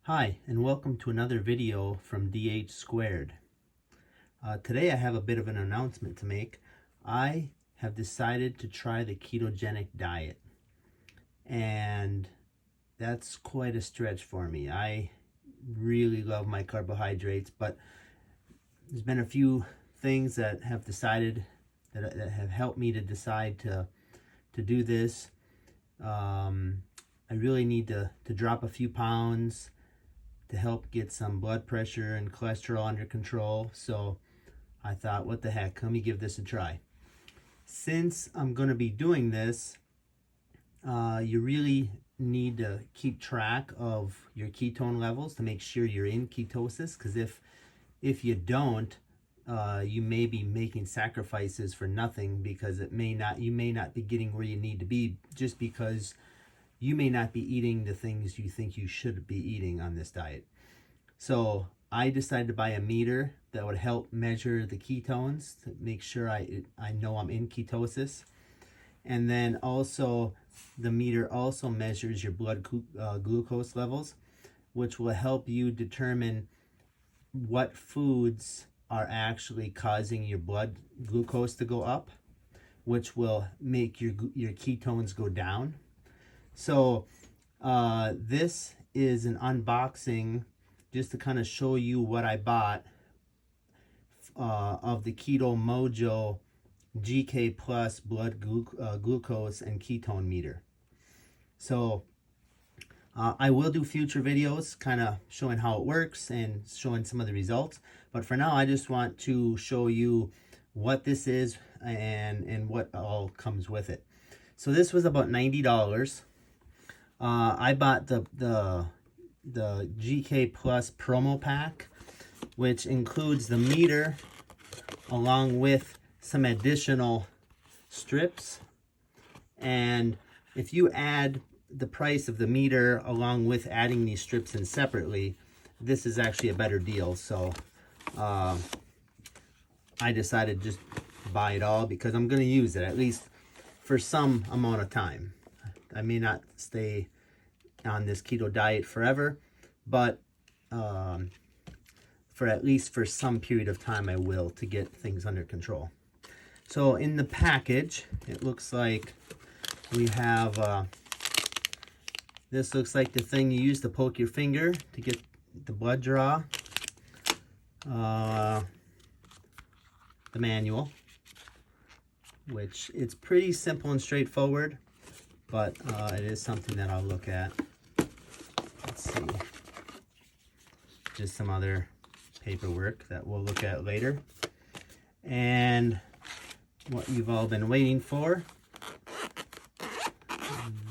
Hi, and welcome to another video from DH Squared. Today I have a bit of an announcement to make. I have decided to try the ketogenic diet, and that's quite a stretch for me. I really love my carbohydrates, but there's been a few things that have helped me to decide to do this. I really need to drop a few pounds to help get some blood pressure and cholesterol under control. So I thought, what the heck, let me give this a try. Since I'm going to be doing this, you really need to keep track of your ketone levels to make sure you're in ketosis, because if you don't, you may be making sacrifices for nothing, because you may not be getting where you need to be just because you may not be eating the things you think you should be eating on this diet. So I decided to buy a meter that would help measure the ketones to make sure I know I'm in ketosis. And then also the meter also measures your blood glucose levels, which will help you determine what foods are actually causing your blood glucose to go up, which will make your ketones go down. So this is an unboxing just to kind of show you what I bought of the Keto Mojo GK Plus blood glucose and ketone meter. So I will do future videos kind of showing how it works and showing some of the results. But for now, I just want to show you what this is and what all comes with it. So this was about $90. I bought the GK Plus promo pack, which includes the meter along with some additional strips. And if you add the price of the meter along with adding these strips in separately, this is actually a better deal. So I decided to just buy it all because I'm going to use it at least for some amount of time. I may not stay on this keto diet forever, but for at least for some period of time I will, to get things under control. So in the package, it looks like we have this looks like the thing you use to poke your finger to get the blood draw. The manual, which it's pretty simple and straightforward, but it is something that I'll look at. Let's see. Just some other paperwork that we'll look at later. And what you've all been waiting for,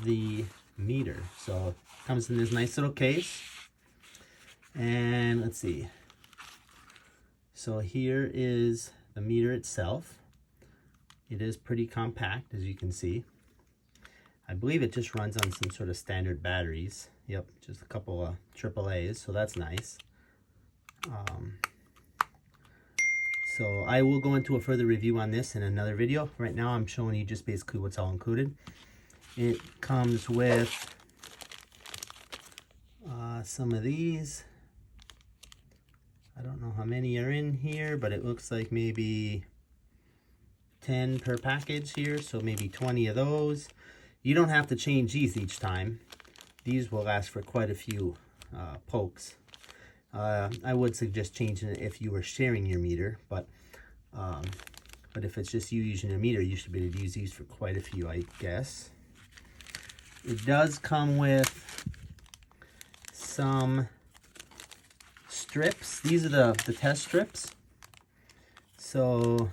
the meter. So it comes in this nice little case. And let's see. So here is the meter itself. It is pretty compact, as you can see. I believe it just runs on some sort of standard batteries. Yep, just a couple of AAAs, so that's nice. So I will go into a further review on this in another video. Right now I'm showing you just basically what's all included. It comes with some of these. I don't know how many are in here, but it looks like maybe 10 per package here, so maybe 20 of those. You don't have to change these each time. These will last for quite a few pokes. I would suggest changing it if you were sharing your meter, but if it's just you using a meter, you should be able to use these for quite a few, I guess. It does come with some strips. These are the test strips. So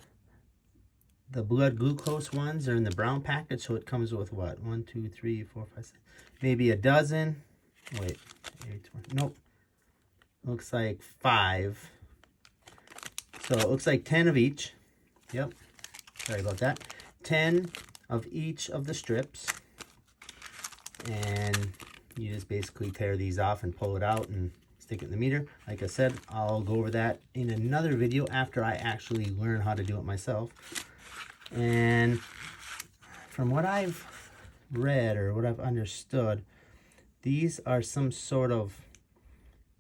the blood glucose ones are in the brown package, so it comes with what? 1, 2, 3, 4, 5, 6, maybe a dozen. Wait, 8, 20, nope. Looks like 5. So it looks like 10 of each. Yep, sorry about that. 10 of each of the strips. And you just basically tear these off and pull it out and stick it in the meter. Like I said, I'll go over that in another video after I actually learn how to do it myself. And from what I've read or what I've understood, these are some sort of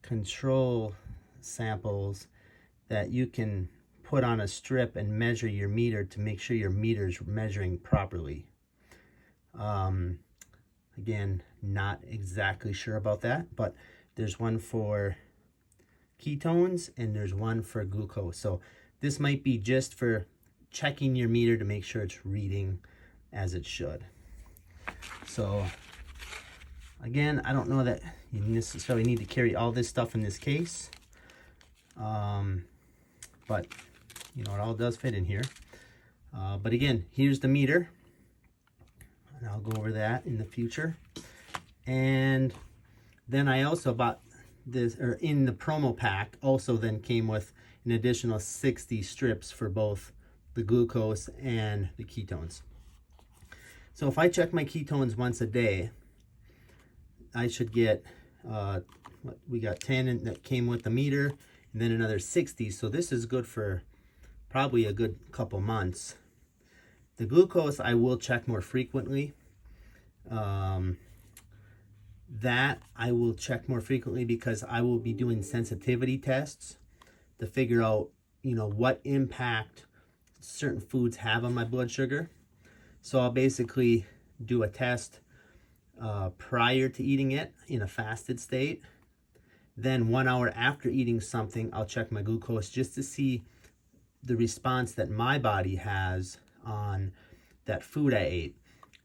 control samples that you can put on a strip and measure your meter to make sure your meter is measuring properly. Again, not exactly sure about that, but there's one for ketones and there's one for glucose. So this might be just for checking your meter to make sure it's reading as it should. So again, I don't know that you necessarily need to carry all this stuff in this case, but you know, it all does fit in here. But again, here's the meter, and I'll go over that in the future. And then I also bought this, or in the promo pack also then came with an additional 60 strips for both the glucose and the ketones. So if I check my ketones once a day, I should get we got 10 that came with the meter, and then another 60. So this is good for probably a good couple months. The glucose I will check more frequently. That I will check more frequently because I will be doing sensitivity tests to figure out, you know, what impact certain foods have on my blood sugar. So I'll basically do a test prior to eating it in a fasted state. Then 1 hour after eating something, I'll check my glucose just to see the response that my body has on that food I ate.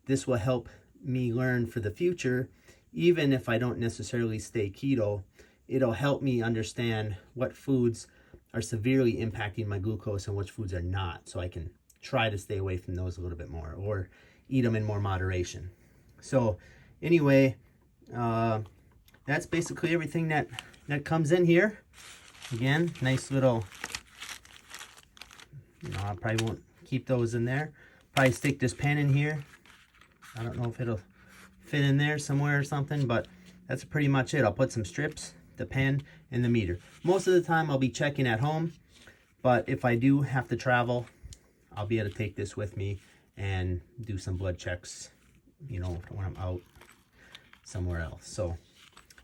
This will help me learn for the future. Even if I don't necessarily stay keto, it'll help me understand what foods are severely impacting my glucose and which foods are not, so I can try to stay away from those a little bit more or eat them in more moderation. So anyway, that's basically everything that comes in here. Again, nice little, you know, I probably won't keep those in there. Probably stick this pen in here. I don't know if it'll fit in there somewhere or something, but that's pretty much it. I'll put some strips, the pen, and the meter. Most of the time I'll be checking at home, but if I do have to travel, I'll be able to take this with me and do some blood checks, you know, when I'm out somewhere else. So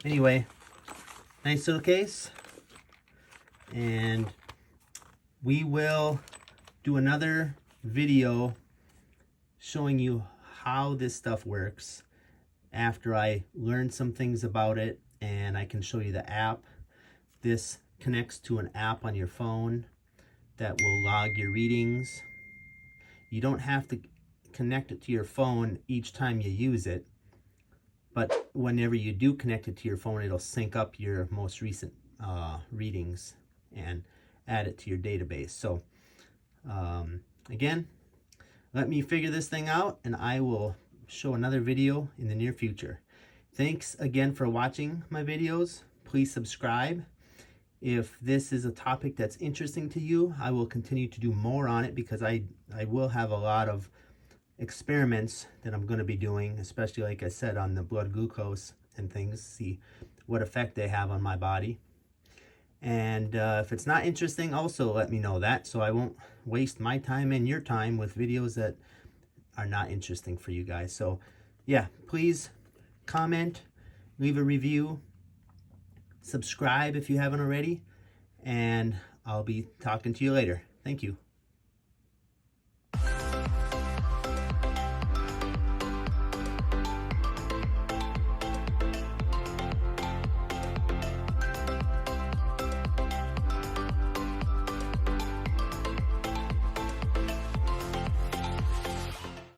anyway, nice little case, and we will do another video showing you how this stuff works after I learn some things about it, and I can show you the app. This connects to an app on your phone that will log your readings. You don't have to connect it to your phone each time you use it, but whenever you do connect it to your phone, it'll sync up your most recent readings and add it to your database. So again, let me figure this thing out, and I will show another video in the near future. Thanks again for watching my videos. Please subscribe. If this is a topic that's interesting to you, I will continue to do more on it because I will have a lot of experiments that I'm going to be doing, especially like I said on the blood glucose and things, see what effect they have on my body. And if it's not interesting, also let me know that, so I won't waste my time and your time with videos that are not interesting for you guys. So yeah, please comment, leave a review, subscribe if you haven't already, and I'll be talking to you later. Thank you.